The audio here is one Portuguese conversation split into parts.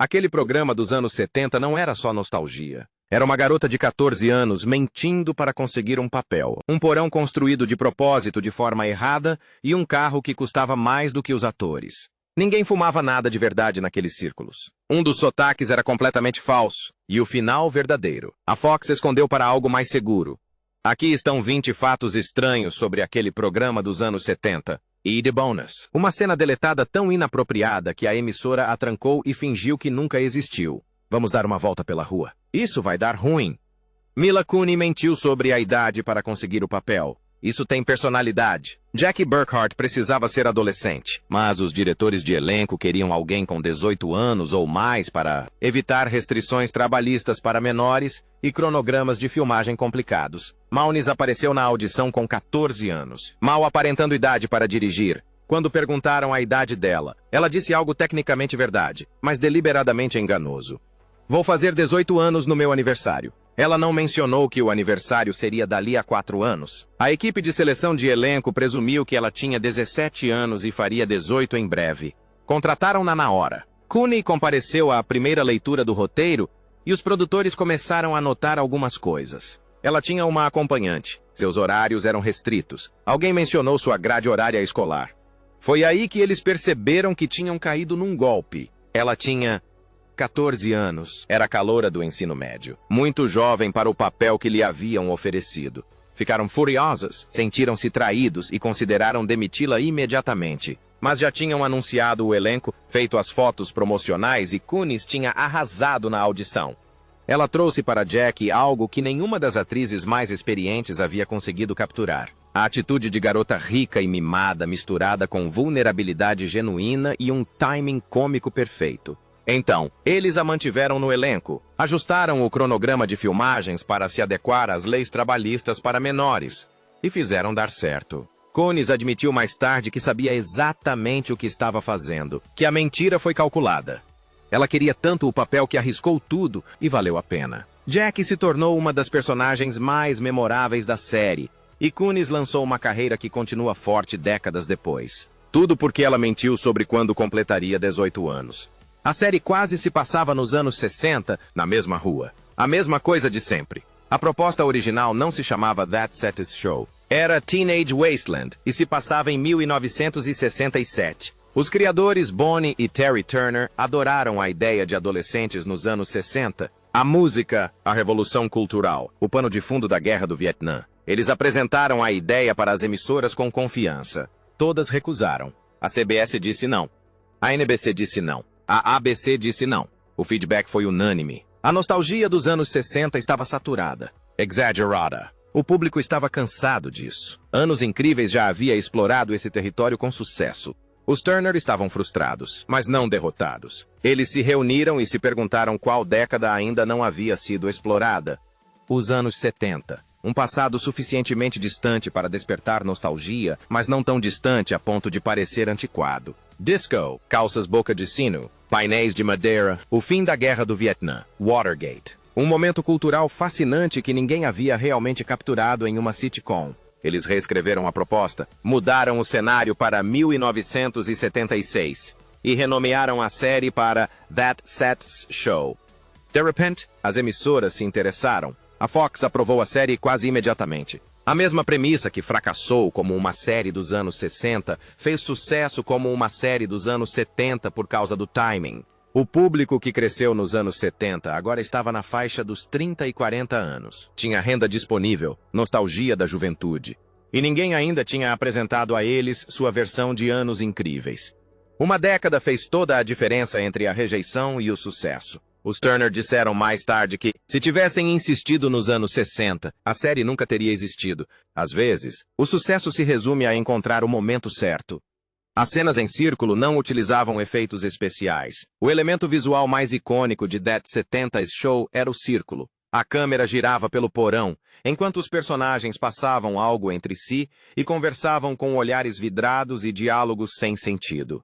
Aquele programa dos anos 70 não era só nostalgia. Era uma garota de 14 anos mentindo para conseguir um papel, um porão construído de propósito de forma errada e um carro que custava mais do que os atores. Ninguém fumava nada de verdade naqueles círculos. Um dos sotaques era completamente falso e o final verdadeiro. A Fox escondeu para algo mais seguro. Aqui estão 20 fatos estranhos sobre aquele programa dos anos 70. E The Bonus. Uma cena deletada tão inapropriada que a emissora a trancou e fingiu que nunca existiu. Vamos dar uma volta pela rua. Isso vai dar ruim. Mila Kunis mentiu sobre a idade para conseguir o papel. Isso tem personalidade. Jackie Burkhart precisava ser adolescente, mas os diretores de elenco queriam alguém com 18 anos ou mais para evitar restrições trabalhistas para menores e cronogramas de filmagem complicados. Maunis apareceu na audição com 14 anos, mal aparentando idade para dirigir. Quando perguntaram a idade dela, ela disse algo tecnicamente verdade, mas deliberadamente enganoso. Vou fazer 18 anos no meu aniversário. Ela não mencionou que o aniversário seria dali a 4 anos. A equipe de seleção de elenco presumiu que ela tinha 17 anos e faria 18 em breve. Contrataram-na na hora. Kunis compareceu à primeira leitura do roteiro e os produtores começaram a notar algumas coisas. Ela tinha uma acompanhante. Seus horários eram restritos. Alguém mencionou sua grade horária escolar. Foi aí que eles perceberam que tinham caído num golpe. Ela tinha 14 anos, era caloura do ensino médio, muito jovem para o papel que lhe haviam oferecido. Ficaram furiosas, sentiram-se traídos e consideraram demiti-la imediatamente. Mas já tinham anunciado o elenco, feito as fotos promocionais e Kunis tinha arrasado na audição. Ela trouxe para Jackie algo que nenhuma das atrizes mais experientes havia conseguido capturar. A atitude de garota rica e mimada misturada com vulnerabilidade genuína e um timing cômico perfeito. Então, eles a mantiveram no elenco, ajustaram o cronograma de filmagens para se adequar às leis trabalhistas para menores, e fizeram dar certo. Kunis admitiu mais tarde que sabia exatamente o que estava fazendo, que a mentira foi calculada. Ela queria tanto o papel que arriscou tudo e valeu a pena. Jackie se tornou uma das personagens mais memoráveis da série, e Kunis lançou uma carreira que continua forte décadas depois. Tudo porque ela mentiu sobre quando completaria 18 anos. A série quase se passava nos anos 60, na mesma rua. A mesma coisa de sempre. A proposta original não se chamava That 70's Show. Era Teenage Wasteland e se passava em 1967. Os criadores Bonnie e Terry Turner adoraram a ideia de adolescentes nos anos 60. A música, a revolução cultural, o pano de fundo da Guerra do Vietnã. Eles apresentaram a ideia para as emissoras com confiança. Todas recusaram. A CBS disse não. A NBC disse não. A ABC disse não. O feedback foi unânime. A nostalgia dos anos 60 estava saturada, exagerada. O público estava cansado disso. Anos Incríveis já havia explorado esse território com sucesso. Os Turner estavam frustrados, mas não derrotados. Eles se reuniram e se perguntaram qual década ainda não havia sido explorada. Os anos 70. Um passado suficientemente distante para despertar nostalgia, mas não tão distante a ponto de parecer antiquado. Disco, calças boca de sino, painéis de madeira, o fim da Guerra do Vietnã, Watergate. Um momento cultural fascinante que ninguém havia realmente capturado em uma sitcom. Eles reescreveram a proposta, mudaram o cenário para 1976 e renomearam a série para That 70's Show. De repente, as emissoras se interessaram. A Fox aprovou a série quase imediatamente. A mesma premissa que fracassou como uma série dos anos 60 fez sucesso como uma série dos anos 70 por causa do timing. O público que cresceu nos anos 70 agora estava na faixa dos 30 e 40 anos. Tinha renda disponível, nostalgia da juventude. E ninguém ainda tinha apresentado a eles sua versão de Anos Incríveis. Uma década fez toda a diferença entre a rejeição e o sucesso. Os Turner disseram mais tarde que, se tivessem insistido nos anos 60, a série nunca teria existido. Às vezes, o sucesso se resume a encontrar o momento certo. As cenas em círculo não utilizavam efeitos especiais. O elemento visual mais icônico de That 70's Show era o círculo. A câmera girava pelo porão, enquanto os personagens passavam algo entre si e conversavam com olhares vidrados e diálogos sem sentido.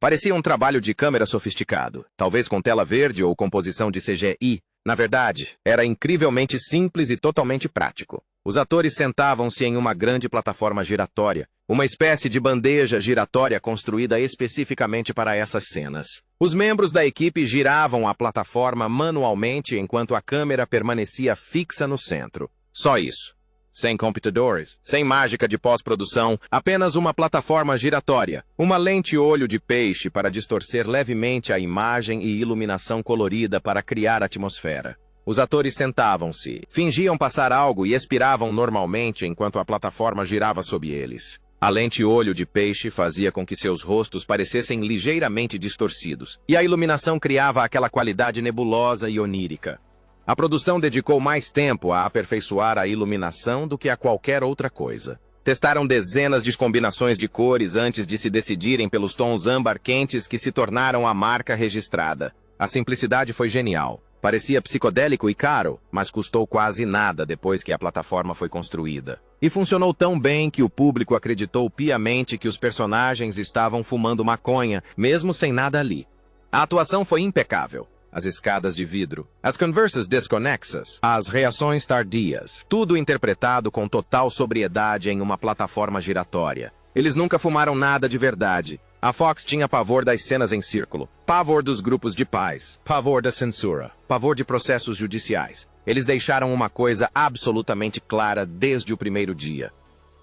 Parecia um trabalho de câmera sofisticado, talvez com tela verde ou composição de CGI. Na verdade, era incrivelmente simples e totalmente prático. Os atores sentavam-se em uma grande plataforma giratória, uma espécie de bandeja giratória construída especificamente para essas cenas. Os membros da equipe giravam a plataforma manualmente enquanto a câmera permanecia fixa no centro. Só isso. Sem computadores, sem mágica de pós-produção, apenas uma plataforma giratória, uma lente olho de peixe para distorcer levemente a imagem e iluminação colorida para criar atmosfera. Os atores sentavam-se, fingiam passar algo e expiravam normalmente enquanto a plataforma girava sob eles. A lente olho de peixe fazia com que seus rostos parecessem ligeiramente distorcidos, e a iluminação criava aquela qualidade nebulosa e onírica. A produção dedicou mais tempo a aperfeiçoar a iluminação do que a qualquer outra coisa. Testaram dezenas de combinações de cores antes de se decidirem pelos tons âmbar quentes que se tornaram a marca registrada. A simplicidade foi genial. Parecia psicodélico e caro, mas custou quase nada depois que a plataforma foi construída. E funcionou tão bem que o público acreditou piamente que os personagens estavam fumando maconha, mesmo sem nada ali. A atuação foi impecável. As escadas de vidro, as conversas desconexas, as reações tardias, tudo interpretado com total sobriedade em uma plataforma giratória. Eles nunca fumaram nada de verdade. A Fox tinha pavor das cenas em círculo, pavor dos grupos de pais, pavor da censura, pavor de processos judiciais. Eles deixaram uma coisa absolutamente clara desde o primeiro dia.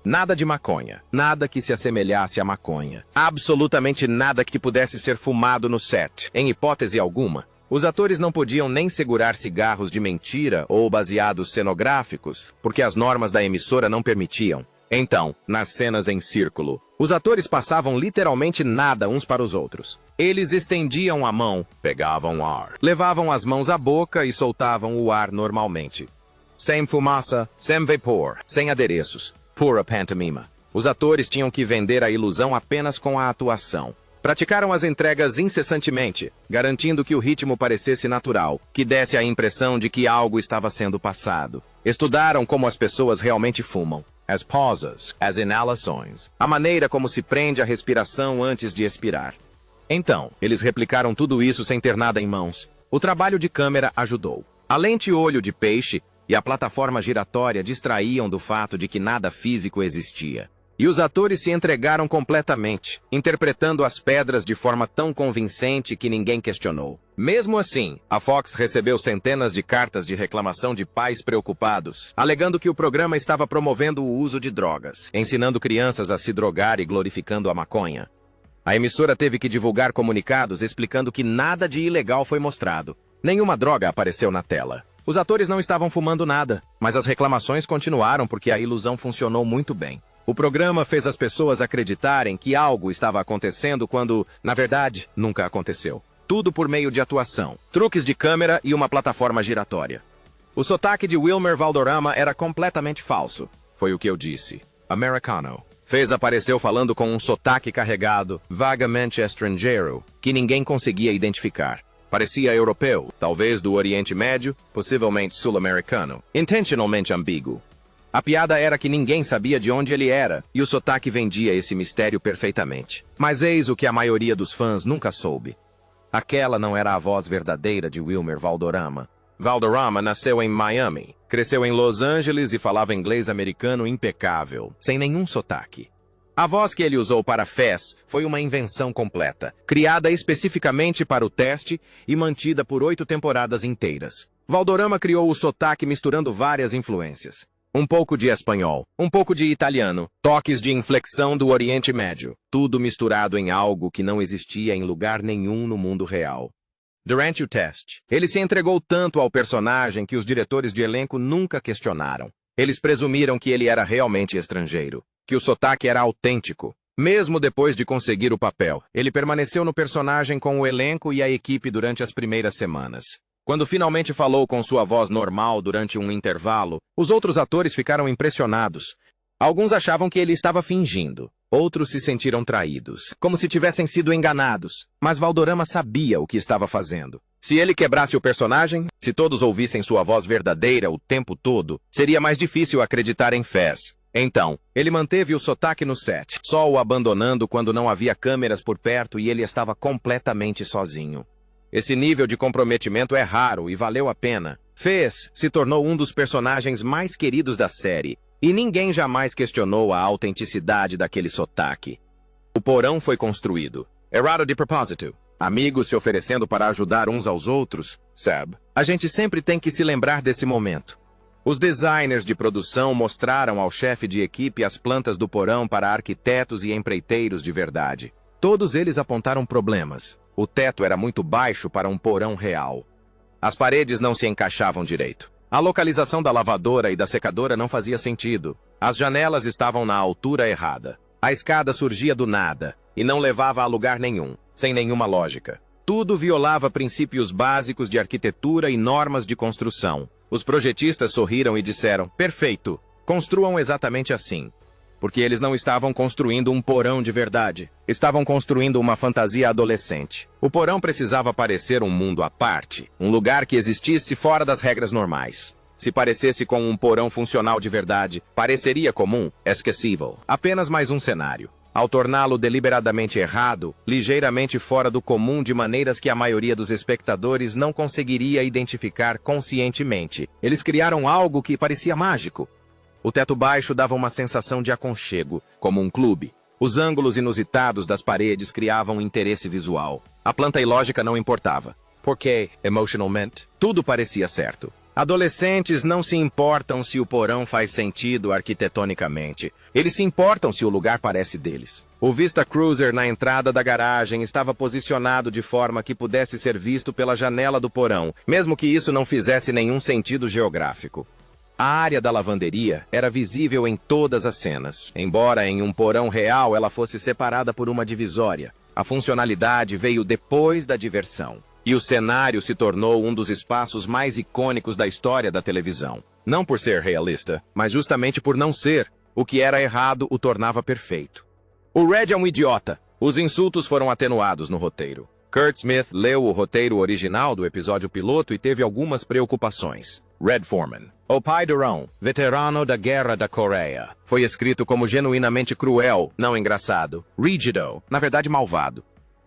Nada de maconha, nada que se assemelhasse à maconha. Absolutamente nada que pudesse ser fumado no set, em hipótese alguma. Os atores não podiam nem segurar cigarros de mentira ou baseados cenográficos, porque as normas da emissora não permitiam. Então, nas cenas em círculo, os atores passavam literalmente nada uns para os outros. Eles estendiam a mão, pegavam ar, levavam as mãos à boca e soltavam o ar normalmente. Sem fumaça, sem vapor, sem adereços. Pura pantomima. Os atores tinham que vender a ilusão apenas com a atuação. Praticaram as entregas incessantemente, garantindo que o ritmo parecesse natural, que desse a impressão de que algo estava sendo passado. Estudaram como as pessoas realmente fumam. As pausas, as inalações, a maneira como se prende a respiração antes de expirar. Então, eles replicaram tudo isso sem ter nada em mãos. O trabalho de câmera ajudou. A lente olho de peixe e a plataforma giratória distraíam do fato de que nada físico existia. E os atores se entregaram completamente, interpretando as pedras de forma tão convincente que ninguém questionou. Mesmo assim, a Fox recebeu centenas de cartas de reclamação de pais preocupados, alegando que o programa estava promovendo o uso de drogas, ensinando crianças a se drogar e glorificando a maconha. A emissora teve que divulgar comunicados explicando que nada de ilegal foi mostrado. Nenhuma droga apareceu na tela. Os atores não estavam fumando nada, mas as reclamações continuaram porque a ilusão funcionou muito bem. O programa fez as pessoas acreditarem que algo estava acontecendo quando, na verdade, nunca aconteceu. Tudo por meio de atuação, truques de câmera e uma plataforma giratória. O sotaque de Wilmer Valderrama era completamente falso. Foi o que eu disse. Americano. Fez apareceu falando com um sotaque carregado, vagamente estrangeiro, que ninguém conseguia identificar. Parecia europeu, talvez do Oriente Médio, possivelmente sul-americano, intencionalmente ambíguo. A piada era que ninguém sabia de onde ele era, e o sotaque vendia esse mistério perfeitamente. Mas eis o que a maioria dos fãs nunca soube. Aquela não era a voz verdadeira de Wilmer Valderrama. Valderrama nasceu em Miami, cresceu em Los Angeles e falava inglês americano impecável, sem nenhum sotaque. A voz que ele usou para Fez foi uma invenção completa, criada especificamente para o teste e mantida por 8 temporadas inteiras. Valderrama criou o sotaque misturando várias influências. Um pouco de espanhol, um pouco de italiano, toques de inflexão do Oriente Médio, tudo misturado em algo que não existia em lugar nenhum no mundo real. Durante o teste, ele se entregou tanto ao personagem que os diretores de elenco nunca questionaram. Eles presumiram que ele era realmente estrangeiro, que o sotaque era autêntico. Mesmo depois de conseguir o papel, ele permaneceu no personagem com o elenco e a equipe durante as primeiras semanas. Quando finalmente falou com sua voz normal durante um intervalo, os outros atores ficaram impressionados. Alguns achavam que ele estava fingindo. Outros se sentiram traídos, como se tivessem sido enganados. Mas Valderrama sabia o que estava fazendo. Se ele quebrasse o personagem, se todos ouvissem sua voz verdadeira o tempo todo, seria mais difícil acreditar em Fez. Então, ele manteve o sotaque no set, só o abandonando quando não havia câmeras por perto e ele estava completamente sozinho. Esse nível de comprometimento é raro e valeu a pena. Fez se tornou um dos personagens mais queridos da série, e ninguém jamais questionou a autenticidade daquele sotaque. O porão foi construído. Errado de propósito. Amigos se oferecendo para ajudar uns aos outros, sabe? A gente sempre tem que se lembrar desse momento. Os designers de produção mostraram ao chefe de equipe as plantas do porão para arquitetos e empreiteiros de verdade. Todos eles apontaram problemas. O teto era muito baixo para um porão real. As paredes não se encaixavam direito. A localização da lavadora e da secadora não fazia sentido. As janelas estavam na altura errada. A escada surgia do nada e não levava a lugar nenhum, sem nenhuma lógica. Tudo violava princípios básicos de arquitetura e normas de construção. Os projetistas sorriram e disseram, perfeito, construam exatamente assim. Porque eles não estavam construindo um porão de verdade. Estavam construindo uma fantasia adolescente. O porão precisava parecer um mundo à parte, um lugar que existisse fora das regras normais. Se parecesse com um porão funcional de verdade, pareceria comum, esquecível. Apenas mais um cenário. Ao torná-lo deliberadamente errado, ligeiramente fora do comum de maneiras que a maioria dos espectadores não conseguiria identificar conscientemente, eles criaram algo que parecia mágico. O teto baixo dava uma sensação de aconchego, como um clube. Os ângulos inusitados das paredes criavam interesse visual. A planta ilógica não importava, porque, emotionalmente, tudo parecia certo. Adolescentes não se importam se o porão faz sentido arquitetonicamente. Eles se importam se o lugar parece deles. O Vista Cruiser na entrada da garagem estava posicionado de forma que pudesse ser visto pela janela do porão, mesmo que isso não fizesse nenhum sentido geográfico. A área da lavanderia era visível em todas as cenas, embora em um porão real ela fosse separada por uma divisória. A funcionalidade veio depois da diversão. E o cenário se tornou um dos espaços mais icônicos da história da televisão. Não por ser realista, mas justamente por não ser. O que era errado o tornava perfeito. O Red é um idiota. Os insultos foram atenuados no roteiro. Kurt Smith leu o roteiro original do episódio piloto e teve algumas preocupações. Red Foreman, o pai do Ron, veterano da Guerra da Coreia, foi escrito como genuinamente cruel, não engraçado. Rígido, na verdade malvado.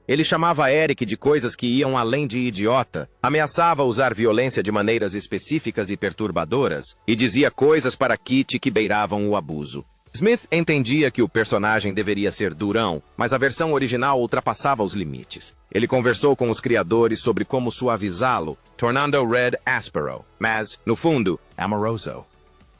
Ele chamava Eric de coisas que iam além de idiota, ameaçava usar violência de maneiras específicas e perturbadoras, e dizia coisas para Kit que beiravam o abuso. Smith entendia que o personagem deveria ser durão, mas a versão original ultrapassava os limites. Ele conversou com os criadores sobre como suavizá-lo, tornando Red áspero, mas, no fundo, amoroso.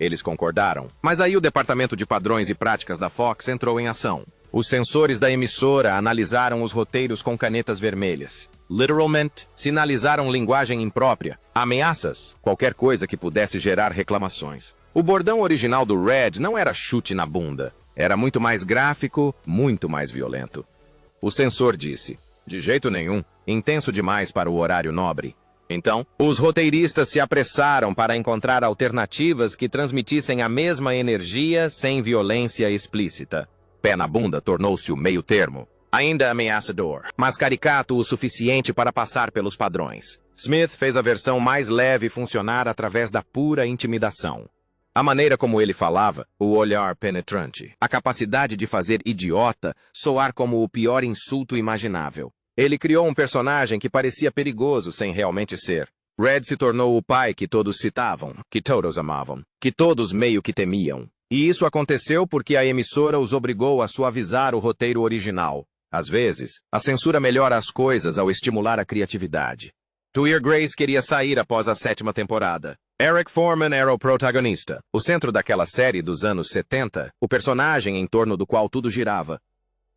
Eles concordaram, mas aí o Departamento de Padrões e Práticas da Fox entrou em ação. Os sensores da emissora analisaram os roteiros com canetas vermelhas. Literalmente, sinalizaram linguagem imprópria, ameaças, qualquer coisa que pudesse gerar reclamações. O bordão original do Red não era chute na bunda. Era muito mais gráfico, muito mais violento. O sensor disse, de jeito nenhum, intenso demais para o horário nobre. Então, os roteiristas se apressaram para encontrar alternativas que transmitissem a mesma energia sem violência explícita. Pé na bunda tornou-se o meio termo. Ainda ameaçador, mas caricato o suficiente para passar pelos padrões. Smith fez a versão mais leve funcionar através da pura intimidação. A maneira como ele falava, o olhar penetrante, a capacidade de fazer idiota soar como o pior insulto imaginável. Ele criou um personagem que parecia perigoso sem realmente ser. Red se tornou o pai que todos citavam, que todos amavam, que todos meio que temiam. E isso aconteceu porque a emissora os obrigou a suavizar o roteiro original. Às vezes, a censura melhora as coisas ao estimular a criatividade. Tuir Grace queria sair após a 7ª temporada. Eric Foreman era o protagonista, o centro daquela série dos anos 70, o personagem em torno do qual tudo girava.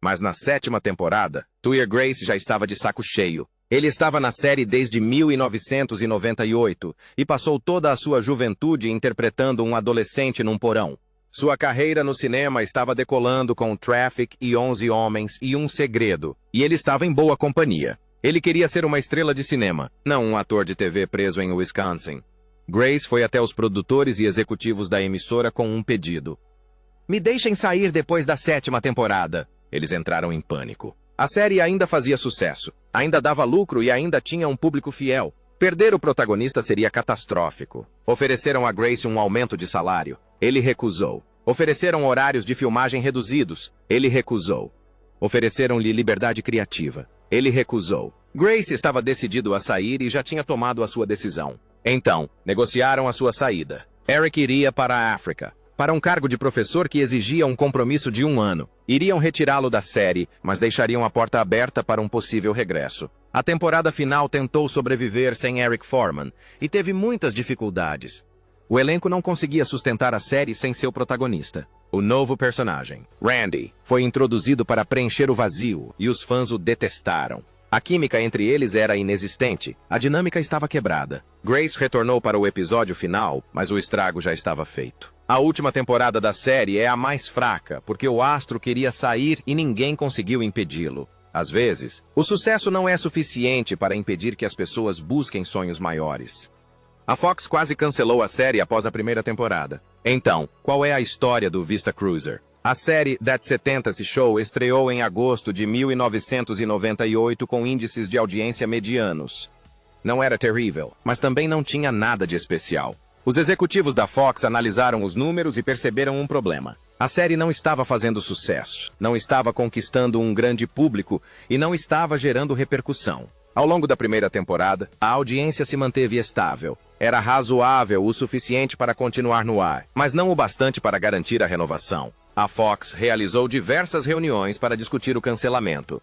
Mas na 7ª temporada, Tuir Grace já estava de saco cheio. Ele estava na série desde 1998 e passou toda a sua juventude interpretando um adolescente num porão. Sua carreira no cinema estava decolando com Traffic e 11 Homens e um Segredo, e ele estava em boa companhia. Ele queria ser uma estrela de cinema, não um ator de TV preso em Wisconsin. Grace foi até os produtores e executivos da emissora com um pedido. Me deixem sair depois da 7ª temporada. Eles entraram em pânico. A série ainda fazia sucesso, ainda dava lucro e ainda tinha um público fiel. Perder o protagonista seria catastrófico. Ofereceram a Grace um aumento de salário. Ele recusou. Ofereceram horários de filmagem reduzidos. Ele recusou. Ofereceram-lhe liberdade criativa. Ele recusou. Grace estava decidido a sair e já tinha tomado a sua decisão. Então, negociaram a sua saída. Eric iria para a África, para um cargo de professor que exigia um compromisso de 1 ano. Iriam retirá-lo da série, mas deixariam a porta aberta para um possível regresso. A temporada final tentou sobreviver sem Eric Forman e teve muitas dificuldades. O elenco não conseguia sustentar a série sem seu protagonista. O novo personagem, Randy, foi introduzido para preencher o vazio e os fãs o detestaram. A química entre eles era inexistente, a dinâmica estava quebrada. Grace retornou para o episódio final, mas o estrago já estava feito. A última temporada da série é a mais fraca, porque o astro queria sair e ninguém conseguiu impedi-lo. Às vezes, o sucesso não é suficiente para impedir que as pessoas busquem sonhos maiores. A Fox quase cancelou a série após a primeira temporada. Então, qual é a história do Vista Cruiser? A série That 70's Show estreou em agosto de 1998 com índices de audiência medianos. Não era terrível, mas também não tinha nada de especial. Os executivos da Fox analisaram os números e perceberam um problema. A série não estava fazendo sucesso, não estava conquistando um grande público e não estava gerando repercussão. Ao longo da primeira temporada, a audiência se manteve estável. Era razoável o suficiente para continuar no ar, mas não o bastante para garantir a renovação. A Fox realizou diversas reuniões para discutir o cancelamento.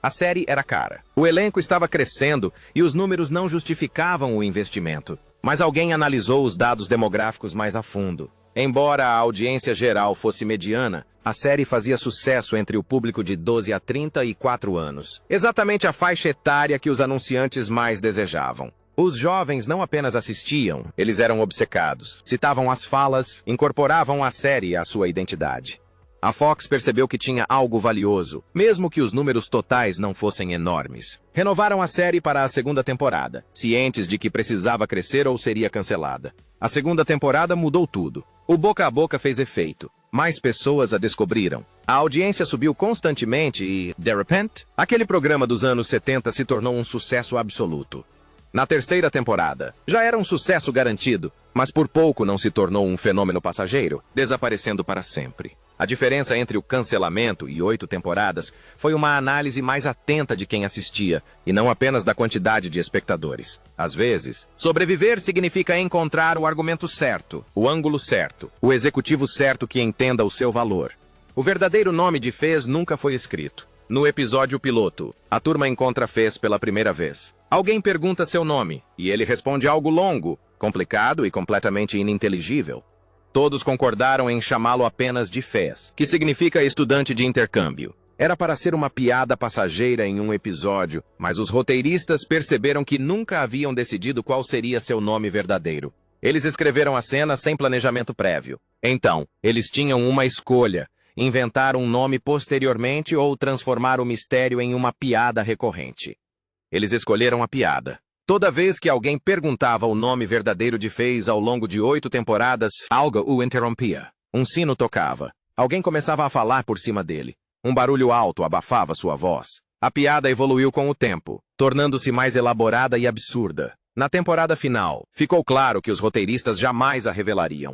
A série era cara. O elenco estava crescendo e os números não justificavam o investimento. Mas alguém analisou os dados demográficos mais a fundo. Embora a audiência geral fosse mediana, a série fazia sucesso entre o público de 12 a 34 anos. Exatamente a faixa etária que os anunciantes mais desejavam. Os jovens não apenas assistiam, eles eram obcecados. Citavam as falas, incorporavam a série à sua identidade. A Fox percebeu que tinha algo valioso, mesmo que os números totais não fossem enormes. Renovaram a série para a segunda temporada, cientes de que precisava crescer ou seria cancelada. A segunda temporada mudou tudo. O boca a boca fez efeito. Mais pessoas a descobriram. A audiência subiu constantemente e, de repente, aquele programa dos anos 70 se tornou um sucesso absoluto. Na terceira temporada, já era um sucesso garantido, mas por pouco não se tornou um fenômeno passageiro, desaparecendo para sempre. A diferença entre o cancelamento e 8 temporadas foi uma análise mais atenta de quem assistia, e não apenas da quantidade de espectadores. Às vezes, sobreviver significa encontrar o argumento certo, o ângulo certo, o executivo certo que entenda o seu valor. O verdadeiro nome de Fez nunca foi escrito. No episódio piloto, a turma encontra Fez pela primeira vez. Alguém pergunta seu nome, e ele responde algo longo, complicado e completamente ininteligível. Todos concordaram em chamá-lo apenas de Fez, que significa estudante de intercâmbio. Era para ser uma piada passageira em um episódio, mas os roteiristas perceberam que nunca haviam decidido qual seria seu nome verdadeiro. Eles escreveram a cena sem planejamento prévio. Então, eles tinham uma escolha: inventar um nome posteriormente ou transformar o mistério em uma piada recorrente. Eles escolheram a piada. Toda vez que alguém perguntava o nome verdadeiro de Fez ao longo de 8 temporadas, algo o interrompia. Um sino tocava. Alguém começava a falar por cima dele. Um barulho alto abafava sua voz. A piada evoluiu com o tempo, tornando-se mais elaborada e absurda. Na temporada final, ficou claro que os roteiristas jamais a revelariam.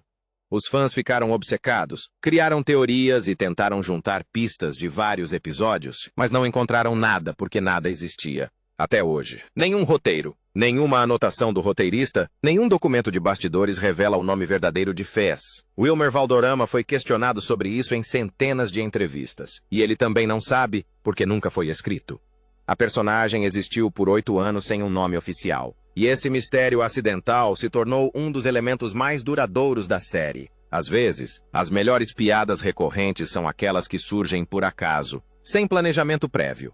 Os fãs ficaram obcecados, criaram teorias e tentaram juntar pistas de vários episódios, mas não encontraram nada porque nada existia. Até hoje, nenhum roteiro, nenhuma anotação do roteirista, nenhum documento de bastidores revela o nome verdadeiro de Fez. Wilmer Valderrama foi questionado sobre isso em centenas de entrevistas, e ele também não sabe porque nunca foi escrito. A personagem existiu por 8 anos sem um nome oficial, e esse mistério acidental se tornou um dos elementos mais duradouros da série. Às vezes, as melhores piadas recorrentes são aquelas que surgem por acaso, sem planejamento prévio.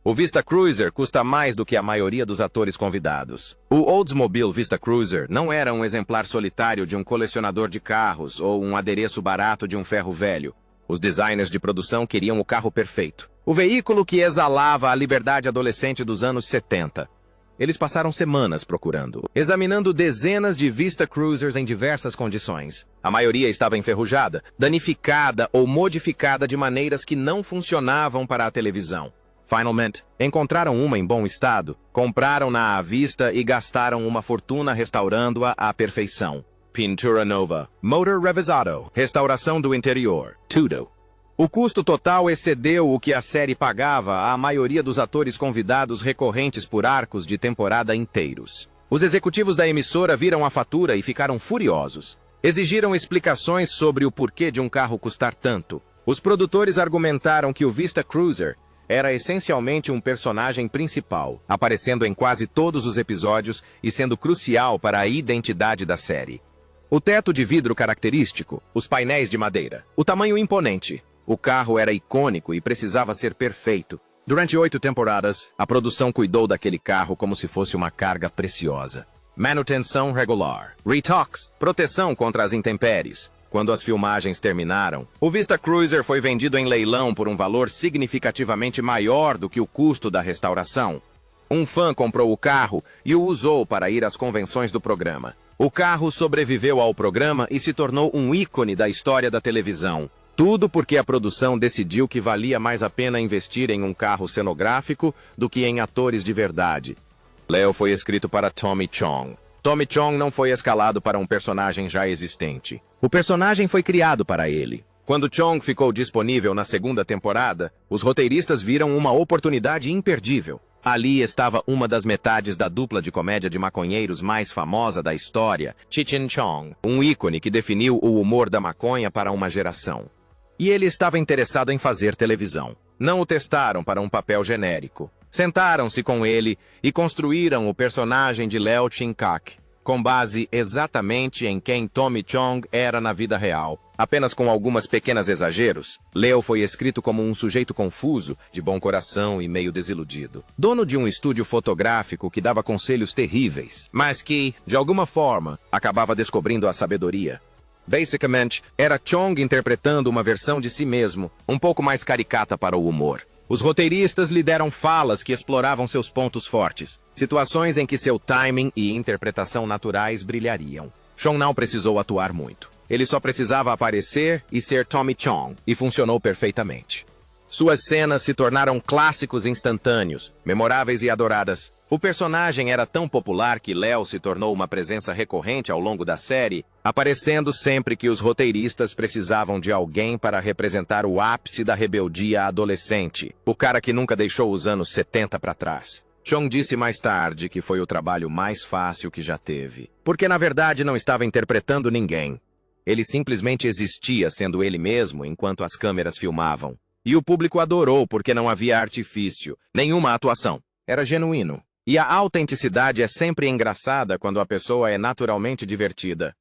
O Vista Cruiser custa mais do que a maioria dos atores convidados. O Oldsmobile Vista Cruiser não era um exemplar solitário de um colecionador de carros ou um adereço barato de um ferro velho. Os designers de produção queriam o carro perfeito. O veículo que exalava a liberdade adolescente dos anos 70. Eles passaram semanas procurando, examinando dezenas de Vista Cruisers em diversas condições. A maioria estava enferrujada, danificada ou modificada de maneiras que não funcionavam para a televisão. Finalmente, encontraram uma em bom estado, compraram-na à vista e gastaram uma fortuna restaurando-a à perfeição. Pintura nova, motor revisado, restauração do interior, tudo. O custo total excedeu o que a série pagava à maioria dos atores convidados recorrentes por arcos de temporada inteiros. Os executivos da emissora viram a fatura e ficaram furiosos. Exigiram explicações sobre o porquê de um carro custar tanto. Os produtores argumentaram que o Vista Cruiser era essencialmente um personagem principal, aparecendo em quase todos os episódios e sendo crucial para a identidade da série. O teto de vidro característico, os painéis de madeira, o tamanho imponente. O carro era icônico e precisava ser perfeito. Durante 8 temporadas, a produção cuidou daquele carro como se fosse uma carga preciosa. Manutenção regular, retox, proteção contra as intempéries. Quando as filmagens terminaram, o Vista Cruiser foi vendido em leilão por um valor significativamente maior do que o custo da restauração. Um fã comprou o carro e o usou para ir às convenções do programa. O carro sobreviveu ao programa e se tornou um ícone da história da televisão. Tudo porque a produção decidiu que valia mais a pena investir em um carro cenográfico do que em atores de verdade. Leo foi escrito para Tommy Chong. Tommy Chong não foi escalado para um personagem já existente. O personagem foi criado para ele. Quando Chong ficou disponível na segunda temporada, os roteiristas viram uma oportunidade imperdível. Ali estava uma das metades da dupla de comédia de maconheiros mais famosa da história, Cheech and Chong, um ícone que definiu o humor da maconha para uma geração. E ele estava interessado em fazer televisão. Não o testaram para um papel genérico. Sentaram-se com ele e construíram o personagem de Leo Chin-kak, com base exatamente em quem Tommy Chong era na vida real. Apenas com algumas pequenos exageros, Leo foi escrito como um sujeito confuso, de bom coração e meio desiludido. Dono de um estúdio fotográfico que dava conselhos terríveis, mas que, de alguma forma, acabava descobrindo a sabedoria. Basicamente, era Chong interpretando uma versão de si mesmo, um pouco mais caricata para o humor. Os roteiristas lhe deram falas que exploravam seus pontos fortes, situações em que seu timing e interpretação naturais brilhariam. Chong não precisou atuar muito. Ele só precisava aparecer e ser Tommy Chong, e funcionou perfeitamente. Suas cenas se tornaram clássicos instantâneos, memoráveis e adoradas. O personagem era tão popular que Leo se tornou uma presença recorrente ao longo da série, aparecendo sempre que os roteiristas precisavam de alguém para representar o ápice da rebeldia adolescente, o cara que nunca deixou os anos 70 para trás. Chong disse mais tarde que foi o trabalho mais fácil que já teve, porque na verdade não estava interpretando ninguém. Ele simplesmente existia sendo ele mesmo enquanto as câmeras filmavam. E o público adorou porque não havia artifício, nenhuma atuação. Era genuíno. E a autenticidade é sempre engraçada quando a pessoa é naturalmente divertida.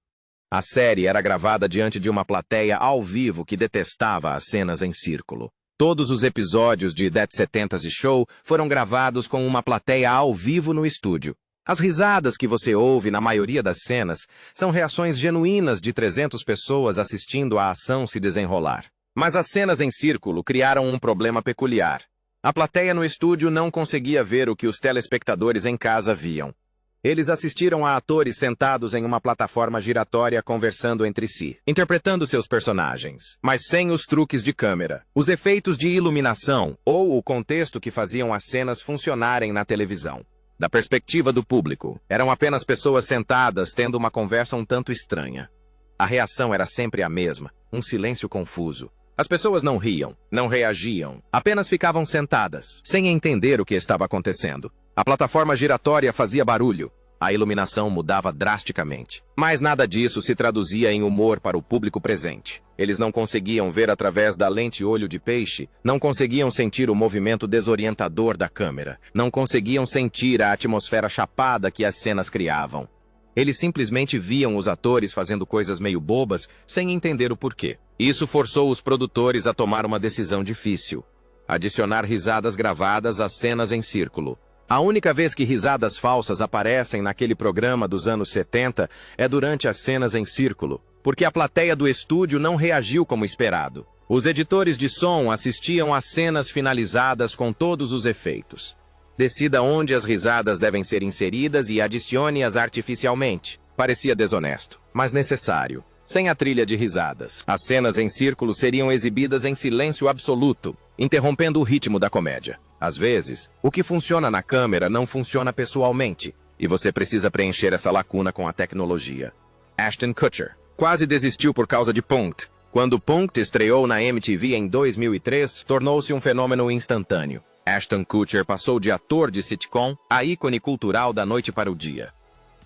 A série era gravada diante de uma plateia ao vivo que detestava as cenas em círculo. Todos os episódios de That 70's Show foram gravados com uma plateia ao vivo no estúdio. As risadas que você ouve na maioria das cenas são reações genuínas de 300 pessoas assistindo a ação se desenrolar. Mas as cenas em círculo criaram um problema peculiar. A plateia no estúdio não conseguia ver o que os telespectadores em casa viam. Eles assistiram a atores sentados em uma plataforma giratória conversando entre si, interpretando seus personagens, mas sem os truques de câmera, os efeitos de iluminação ou o contexto que faziam as cenas funcionarem na televisão. Da perspectiva do público, eram apenas pessoas sentadas tendo uma conversa um tanto estranha. A reação era sempre a mesma, um silêncio confuso. As pessoas não riam, não reagiam, apenas ficavam sentadas, sem entender o que estava acontecendo. A plataforma giratória fazia barulho, a iluminação mudava drasticamente. Mas nada disso se traduzia em humor para o público presente. Eles não conseguiam ver através da lente olho de peixe, não conseguiam sentir o movimento desorientador da câmera, não conseguiam sentir a atmosfera chapada que as cenas criavam. Eles simplesmente viam os atores fazendo coisas meio bobas, sem entender o porquê. Isso forçou os produtores a tomar uma decisão difícil: adicionar risadas gravadas às cenas em círculo. A única vez que risadas falsas aparecem naquele programa dos anos 70 é durante as cenas em círculo, porque a plateia do estúdio não reagiu como esperado. Os editores de som assistiam às cenas finalizadas com todos os efeitos. Decida onde as risadas devem ser inseridas e adicione-as artificialmente. Parecia desonesto, mas necessário. Sem a trilha de risadas, as cenas em círculo seriam exibidas em silêncio absoluto, interrompendo o ritmo da comédia. Às vezes, o que funciona na câmera não funciona pessoalmente, e você precisa preencher essa lacuna com a tecnologia. Ashton Kutcher quase desistiu por causa de Punk'd. Quando Punk'd estreou na MTV em 2003, tornou-se um fenômeno instantâneo. Ashton Kutcher passou de ator de sitcom a ícone cultural da noite para o dia.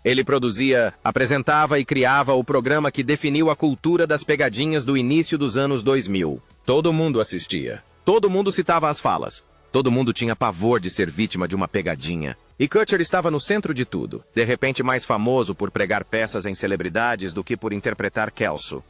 Ele produzia, apresentava e criava o programa que definiu a cultura das pegadinhas do início dos anos 2000. Todo mundo assistia. Todo mundo citava as falas. Todo mundo tinha pavor de ser vítima de uma pegadinha. E Kutcher estava no centro de tudo, de repente mais famoso por pregar peças em celebridades do que por interpretar Kelso.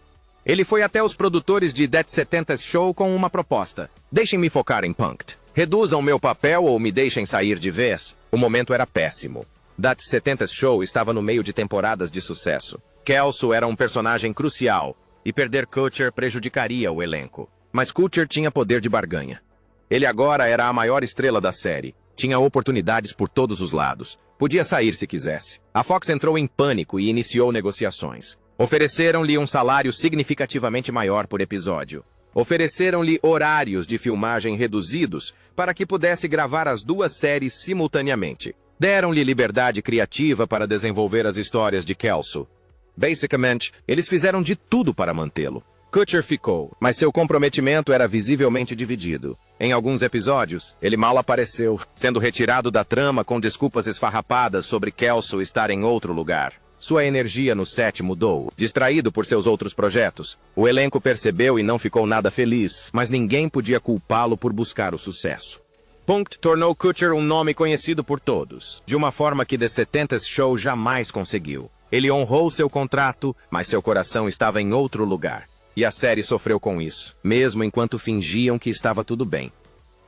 Ele foi até os produtores de That 70's Show com uma proposta. Deixem-me focar em Punk'd. Reduzam meu papel ou me deixem sair de vez. O momento era péssimo. That 70's Show estava no meio de temporadas de sucesso. Kelso era um personagem crucial, e perder Kutcher prejudicaria o elenco. Mas Kutcher tinha poder de barganha. Ele agora era a maior estrela da série. Tinha oportunidades por todos os lados. Podia sair se quisesse. A Fox entrou em pânico e iniciou negociações. Ofereceram-lhe um salário significativamente maior por episódio. Ofereceram-lhe horários de filmagem reduzidos para que pudesse gravar as duas séries simultaneamente. Deram-lhe liberdade criativa para desenvolver as histórias de Kelso. Basicamente, eles fizeram de tudo para mantê-lo. Kutcher ficou, mas seu comprometimento era visivelmente dividido. Em alguns episódios, ele mal apareceu, sendo retirado da trama com desculpas esfarrapadas sobre Kelso estar em outro lugar. Sua energia no set mudou, distraído por seus outros projetos. O elenco percebeu e não ficou nada feliz, mas ninguém podia culpá-lo por buscar o sucesso. Punk'd tornou Kutcher um nome conhecido por todos, de uma forma que The 70's Show jamais conseguiu. Ele honrou seu contrato, mas seu coração estava em outro lugar. E a série sofreu com isso, mesmo enquanto fingiam que estava tudo bem.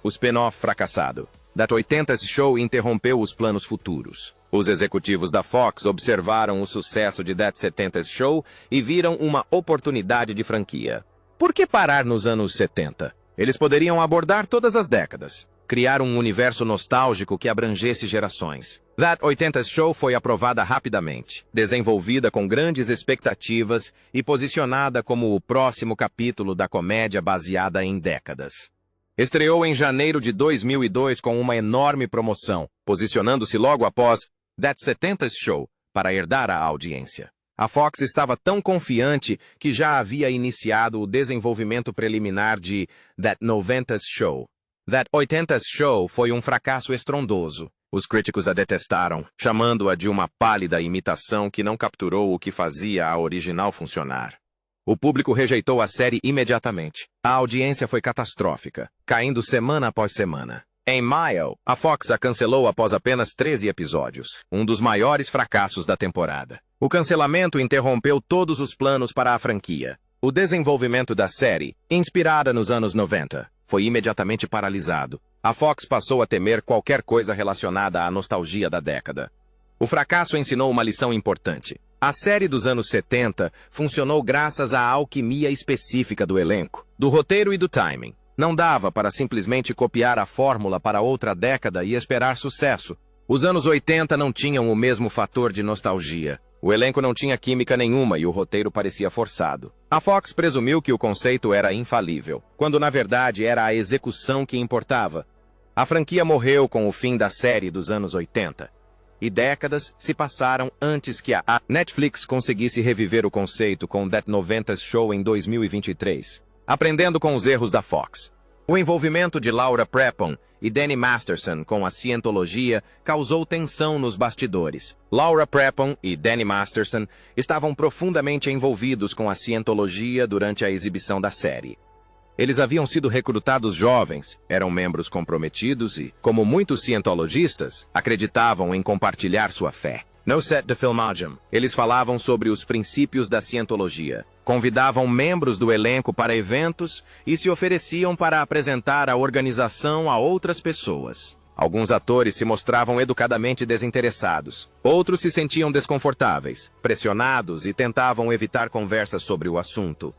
O spin-off fracassado. That 80's Show interrompeu os planos futuros. Os executivos da Fox observaram o sucesso de That 70's Show e viram uma oportunidade de franquia. Por que parar nos anos 70? Eles poderiam abordar todas as décadas. Criar um universo nostálgico que abrangesse gerações. That 80's Show foi aprovada rapidamente, desenvolvida com grandes expectativas e posicionada como o próximo capítulo da comédia baseada em décadas. Estreou em janeiro de 2002 com uma enorme promoção, posicionando-se logo após That 70's Show para herdar a audiência. A Fox estava tão confiante que já havia iniciado o desenvolvimento preliminar de That 90's Show. That 80's Show foi um fracasso estrondoso. Os críticos a detestaram, chamando-a de uma pálida imitação que não capturou o que fazia a original funcionar. O público rejeitou a série imediatamente. A audiência foi catastrófica, caindo semana após semana. Em maio, a Fox a cancelou após apenas 13 episódios, um dos maiores fracassos da temporada. O cancelamento interrompeu todos os planos para a franquia. O desenvolvimento da série, inspirada nos anos 90, foi imediatamente paralisado. A Fox passou a temer qualquer coisa relacionada à nostalgia da década. O fracasso ensinou uma lição importante. A série dos anos 70 funcionou graças à alquimia específica do elenco, do roteiro e do timing. Não dava para simplesmente copiar a fórmula para outra década e esperar sucesso. Os anos 80 não tinham o mesmo fator de nostalgia. O elenco não tinha química nenhuma e o roteiro parecia forçado. A Fox presumiu que o conceito era infalível, quando na verdade era a execução que importava. A franquia morreu com o fim da série dos anos 80. E décadas se passaram antes que a Netflix conseguisse reviver o conceito com That 90's Show em 2023, aprendendo com os erros da Fox. O envolvimento de Laura Prepon e Danny Masterson com a cientologia causou tensão nos bastidores. Laura Prepon e Danny Masterson estavam profundamente envolvidos com a cientologia durante a exibição da série. Eles haviam sido recrutados jovens, eram membros comprometidos e, como muitos cientologistas, acreditavam em compartilhar sua fé. No set de filmagem, eles falavam sobre os princípios da cientologia, convidavam membros do elenco para eventos e se ofereciam para apresentar a organização a outras pessoas. Alguns atores se mostravam educadamente desinteressados, outros se sentiam desconfortáveis, pressionados e tentavam evitar conversas sobre o assunto.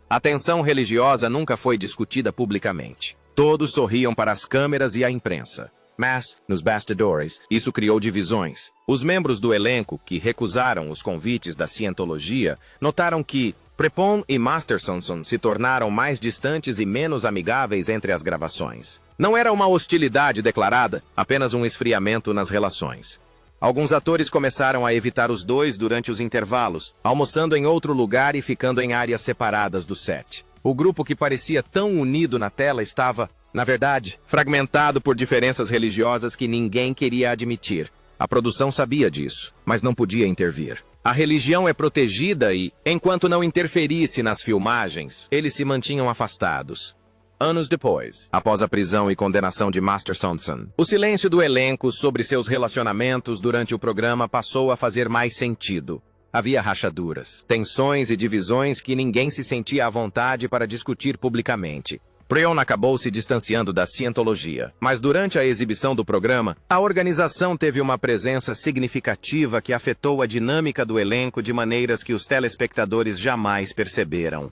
A tensão religiosa nunca foi discutida publicamente. Todos sorriam para as câmeras e a imprensa. Mas, nos bastidores, isso criou divisões. Os membros do elenco, que recusaram os convites da cientologia, notaram que Prepon e Masterson se tornaram mais distantes e menos amigáveis entre as gravações. Não era uma hostilidade declarada, apenas um esfriamento nas relações. Alguns atores começaram a evitar os dois durante os intervalos, almoçando em outro lugar e ficando em áreas separadas do set. O grupo que parecia tão unido na tela estava, na verdade, fragmentado por diferenças religiosas que ninguém queria admitir. A produção sabia disso, mas não podia intervir. A religião é protegida e, enquanto não interferisse nas filmagens, eles se mantinham afastados. Anos depois, após a prisão e condenação de Master Sonson, o silêncio do elenco sobre seus relacionamentos durante o programa passou a fazer mais sentido. Havia rachaduras, tensões e divisões que ninguém se sentia à vontade para discutir publicamente. Breon acabou se distanciando da Scientologia, mas durante a exibição do programa, a organização teve uma presença significativa que afetou a dinâmica do elenco de maneiras que os telespectadores jamais perceberam.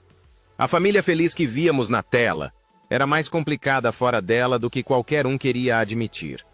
A família feliz que víamos na tela era mais complicada fora dela do que qualquer um queria admitir.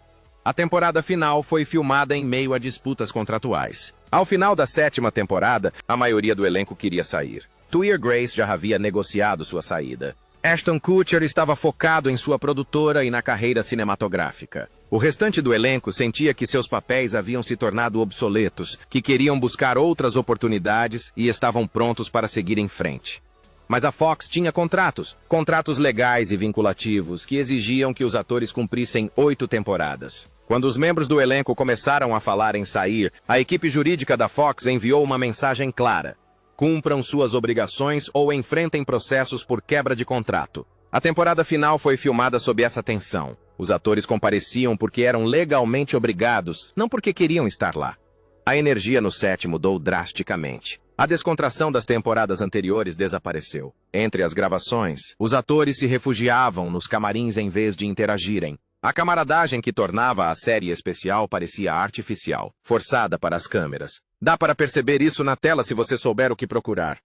A temporada final foi filmada em meio a disputas contratuais. Ao final da 7ª temporada, a maioria do elenco queria sair. Tuir Grace já havia negociado sua saída. Ashton Kutcher estava focado em sua produtora e na carreira cinematográfica. O restante do elenco sentia que seus papéis haviam se tornado obsoletos, que queriam buscar outras oportunidades e estavam prontos para seguir em frente. Mas a Fox tinha contratos legais e vinculativos que exigiam que os atores cumprissem 8 temporadas. Quando os membros do elenco começaram a falar em sair, a equipe jurídica da Fox enviou uma mensagem clara: cumpram suas obrigações ou enfrentem processos por quebra de contrato. A temporada final foi filmada sob essa tensão. Os atores compareciam porque eram legalmente obrigados, não porque queriam estar lá. A energia no set mudou drasticamente. A descontração das temporadas anteriores desapareceu. Entre as gravações, os atores se refugiavam nos camarins em vez de interagirem. A camaradagem que tornava a série especial parecia artificial, forçada para as câmeras. Dá para perceber isso na tela se você souber o que procurar.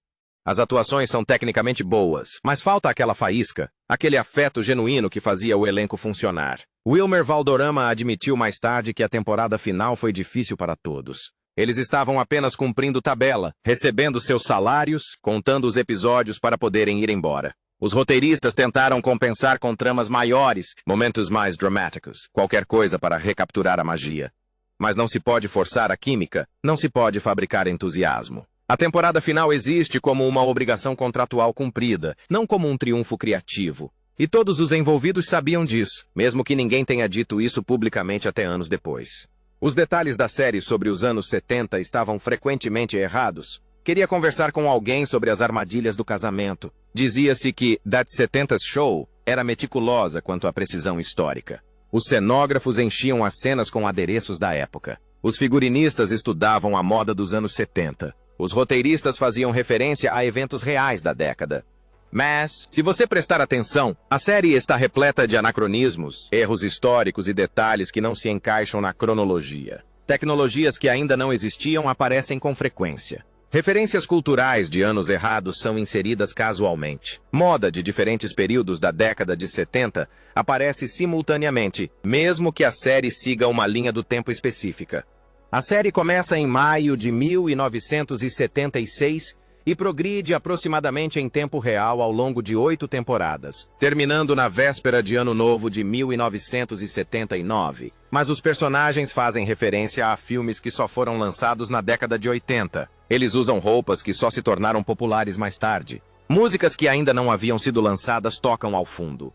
As atuações são tecnicamente boas, mas falta aquela faísca, aquele afeto genuíno que fazia o elenco funcionar. Wilmer Valderrama admitiu mais tarde que a temporada final foi difícil para todos. Eles estavam apenas cumprindo tabela, recebendo seus salários, contando os episódios para poderem ir embora. Os roteiristas tentaram compensar com tramas maiores, momentos mais dramáticos, qualquer coisa para recapturar a magia. Mas não se pode forçar a química, não se pode fabricar entusiasmo. A temporada final existe como uma obrigação contratual cumprida, não como um triunfo criativo. E todos os envolvidos sabiam disso, mesmo que ninguém tenha dito isso publicamente até anos depois. Os detalhes da série sobre os anos 70 estavam frequentemente errados. Queria conversar com alguém sobre as armadilhas do casamento. Dizia-se que That 70's Show era meticulosa quanto à precisão histórica. Os cenógrafos enchiam as cenas com adereços da época. Os figurinistas estudavam a moda dos anos 70. Os roteiristas faziam referência a eventos reais da década. Mas, se você prestar atenção, a série está repleta de anacronismos, erros históricos e detalhes que não se encaixam na cronologia. Tecnologias que ainda não existiam aparecem com frequência. Referências culturais de anos errados são inseridas casualmente. Moda de diferentes períodos da década de 70 aparece simultaneamente, mesmo que a série siga uma linha do tempo específica. A série começa em maio de 1976 e progride aproximadamente em tempo real ao longo de 8 temporadas, terminando na véspera de Ano Novo de 1979. Mas os personagens fazem referência a filmes que só foram lançados na década de 80. Eles usam roupas que só se tornaram populares mais tarde. Músicas que ainda não haviam sido lançadas tocam ao fundo.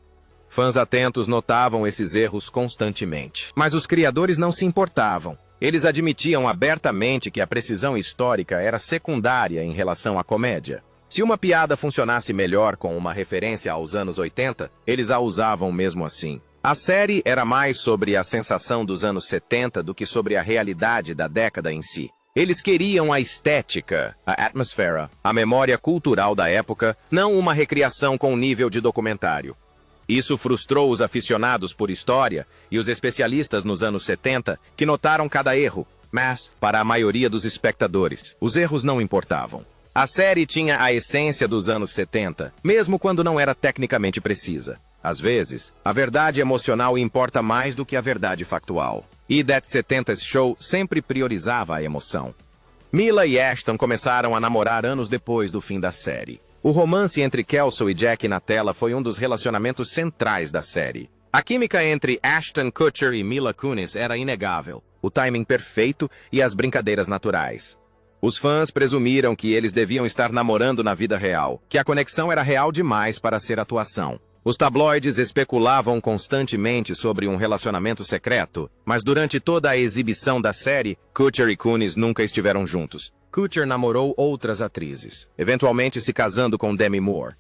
Fãs atentos notavam esses erros constantemente. Mas os criadores não se importavam. Eles admitiam abertamente que a precisão histórica era secundária em relação à comédia. Se uma piada funcionasse melhor com uma referência aos anos 80, eles a usavam mesmo assim. A série era mais sobre a sensação dos anos 70 do que sobre a realidade da década em si. Eles queriam a estética, a atmosfera, a memória cultural da época, não uma recriação com nível de documentário. Isso frustrou os aficionados por história e os especialistas nos anos 70, que notaram cada erro, mas, para a maioria dos espectadores, os erros não importavam. A série tinha a essência dos anos 70, mesmo quando não era tecnicamente precisa. Às vezes, a verdade emocional importa mais do que a verdade factual. E That 70's Show sempre priorizava a emoção. Mila e Ashton começaram a namorar anos depois do fim da série. O romance entre Kelso e Jack na tela foi um dos relacionamentos centrais da série. A química entre Ashton Kutcher e Mila Kunis era inegável, o timing perfeito e as brincadeiras naturais. Os fãs presumiram que eles deviam estar namorando na vida real, que a conexão era real demais para ser atuação. Os tabloides especulavam constantemente sobre um relacionamento secreto, mas durante toda a exibição da série, Kutcher e Kunis nunca estiveram juntos. Kutcher namorou outras atrizes, eventualmente se casando com Demi Moore.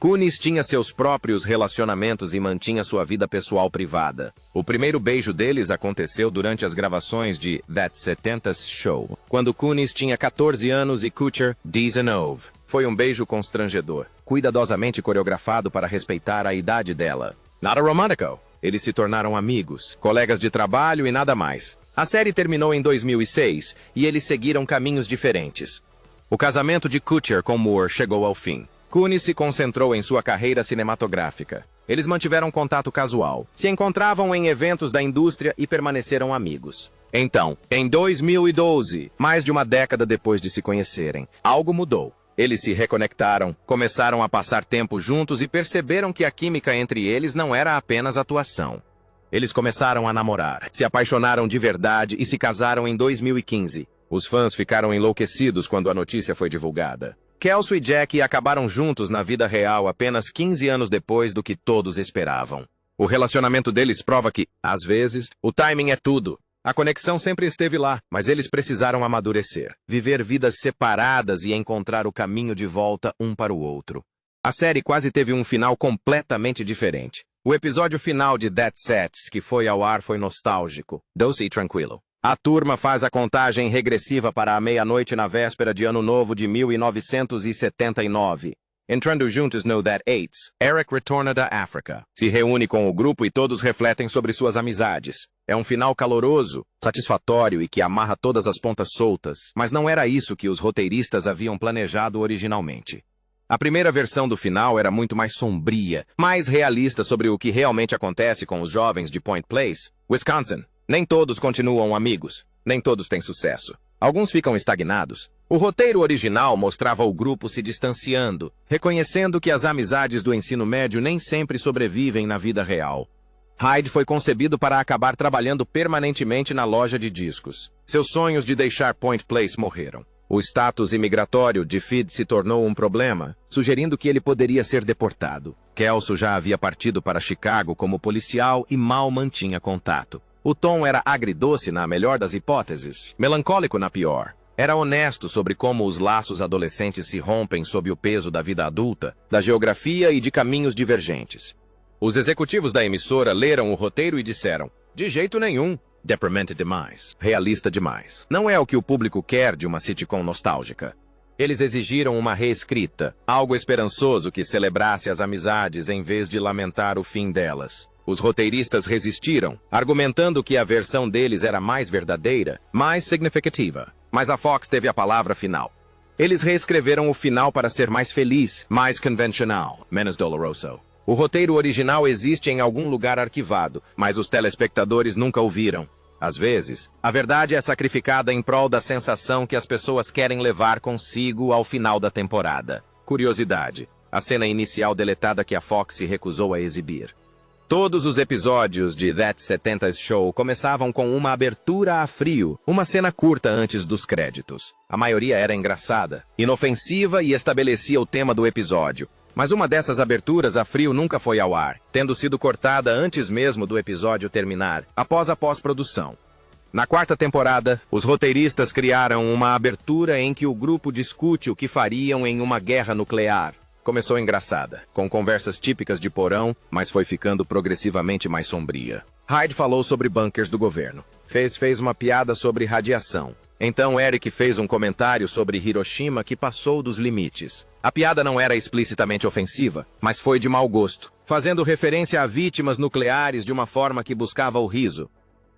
Kunis tinha seus próprios relacionamentos e mantinha sua vida pessoal privada. O primeiro beijo deles aconteceu durante as gravações de That 70's Show, quando Kunis tinha 14 anos e Kutcher 19. Foi um beijo constrangedor, cuidadosamente coreografado para respeitar a idade dela. Nada romântico. Eles se tornaram amigos, colegas de trabalho e nada mais. A série terminou em 2006 e eles seguiram caminhos diferentes. O casamento de Kutcher com Moore chegou ao fim. Kunis se concentrou em sua carreira cinematográfica. Eles mantiveram contato casual, se encontravam em eventos da indústria e permaneceram amigos. Então, em 2012, mais de uma década depois de se conhecerem, algo mudou. Eles se reconectaram, começaram a passar tempo juntos e perceberam que a química entre eles não era apenas atuação. Eles começaram a namorar, se apaixonaram de verdade e se casaram em 2015. Os fãs ficaram enlouquecidos quando a notícia foi divulgada. Kelso e Jack acabaram juntos na vida real apenas 15 anos depois do que todos esperavam. O relacionamento deles prova que, às vezes, o timing é tudo. A conexão sempre esteve lá, mas eles precisaram amadurecer, viver vidas separadas e encontrar o caminho de volta um para o outro. A série quase teve um final completamente diferente. O episódio final de That Sets, que foi ao ar, foi nostálgico, doce e tranquilo. A turma faz a contagem regressiva para a meia-noite na véspera de Ano Novo de 1979. Entrando juntos no That Eights, Eric retorna da África. Se reúne com o grupo e todos refletem sobre suas amizades. É um final caloroso, satisfatório e que amarra todas as pontas soltas, mas não era isso que os roteiristas haviam planejado originalmente. A primeira versão do final era muito mais sombria, mais realista sobre o que realmente acontece com os jovens de Point Place, Wisconsin. Nem todos continuam amigos, nem todos têm sucesso. Alguns ficam estagnados. O roteiro original mostrava o grupo se distanciando, reconhecendo que as amizades do ensino médio nem sempre sobrevivem na vida real. Hyde foi concebido para acabar trabalhando permanentemente na loja de discos. Seus sonhos de deixar Point Place morreram. O status imigratório de Fid se tornou um problema, sugerindo que ele poderia ser deportado. Kelso já havia partido para Chicago como policial e mal mantinha contato. O tom era agridoce na melhor das hipóteses, melancólico na pior. Era honesto sobre como os laços adolescentes se rompem sob o peso da vida adulta, da geografia e de caminhos divergentes. Os executivos da emissora leram o roteiro e disseram, de jeito nenhum, deprimente demais, realista demais. Não é o que o público quer de uma sitcom nostálgica. Eles exigiram uma reescrita, algo esperançoso que celebrasse as amizades em vez de lamentar o fim delas. Os roteiristas resistiram, argumentando que a versão deles era mais verdadeira, mais significativa. Mas a Fox teve a palavra final. Eles reescreveram o final para ser mais feliz, mais convencional, menos doloroso. O roteiro original existe em algum lugar arquivado, mas os telespectadores nunca o viram. Às vezes, a verdade é sacrificada em prol da sensação que as pessoas querem levar consigo ao final da temporada. Curiosidade: a cena inicial deletada que a Fox se recusou a exibir. Todos os episódios de That 70's Show começavam com uma abertura a frio, uma cena curta antes dos créditos. A maioria era engraçada, inofensiva e estabelecia o tema do episódio. Mas uma dessas aberturas a frio nunca foi ao ar, tendo sido cortada antes mesmo do episódio terminar, após a pós-produção. Na quarta temporada, os roteiristas criaram uma abertura em que o grupo discute o que fariam em uma guerra nuclear. Começou engraçada, com conversas típicas de porão, mas foi ficando progressivamente mais sombria. Hyde falou sobre bunkers do governo. Fez uma piada sobre radiação. Então Eric fez um comentário sobre Hiroshima que passou dos limites. A piada não era explicitamente ofensiva, mas foi de mau gosto, fazendo referência a vítimas nucleares de uma forma que buscava o riso.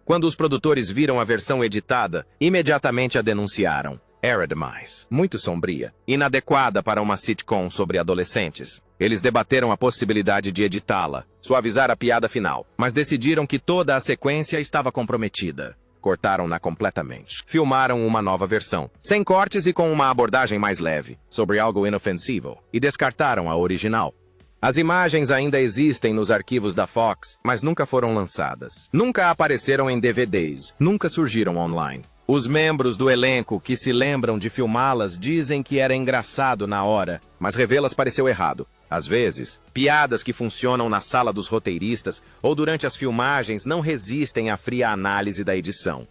Quando os produtores viram a versão editada, imediatamente a denunciaram. Era demais, muito sombria, inadequada para uma sitcom sobre adolescentes. Eles debateram a possibilidade de editá-la, suavizar a piada final, mas decidiram que toda a sequência estava comprometida. Cortaram-na completamente. Filmaram uma nova versão, sem cortes e com uma abordagem mais leve, sobre algo inofensivo, e descartaram a original. As imagens ainda existem nos arquivos da Fox, mas nunca foram lançadas. Nunca apareceram em DVDs, nunca surgiram online. Os membros do elenco que se lembram de filmá-las dizem que era engraçado na hora, mas revê-las pareceu errado. Às vezes, piadas que funcionam na sala dos roteiristas ou durante as filmagens não resistem à fria análise da edição.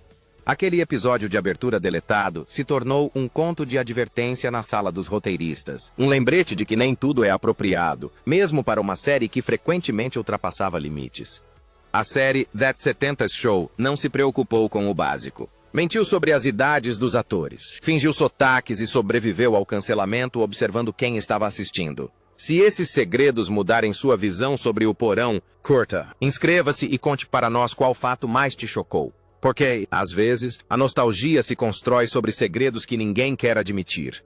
Aquele episódio de abertura deletado se tornou um conto de advertência na sala dos roteiristas. Um lembrete de que nem tudo é apropriado, mesmo para uma série que frequentemente ultrapassava limites. A série That 70's Show não se preocupou com o básico. Mentiu sobre as idades dos atores, fingiu sotaques e sobreviveu ao cancelamento observando quem estava assistindo. Se esses segredos mudarem sua visão sobre o porão, curta, inscreva-se e conte para nós qual fato mais te chocou. Porque, às vezes, a nostalgia se constrói sobre segredos que ninguém quer admitir.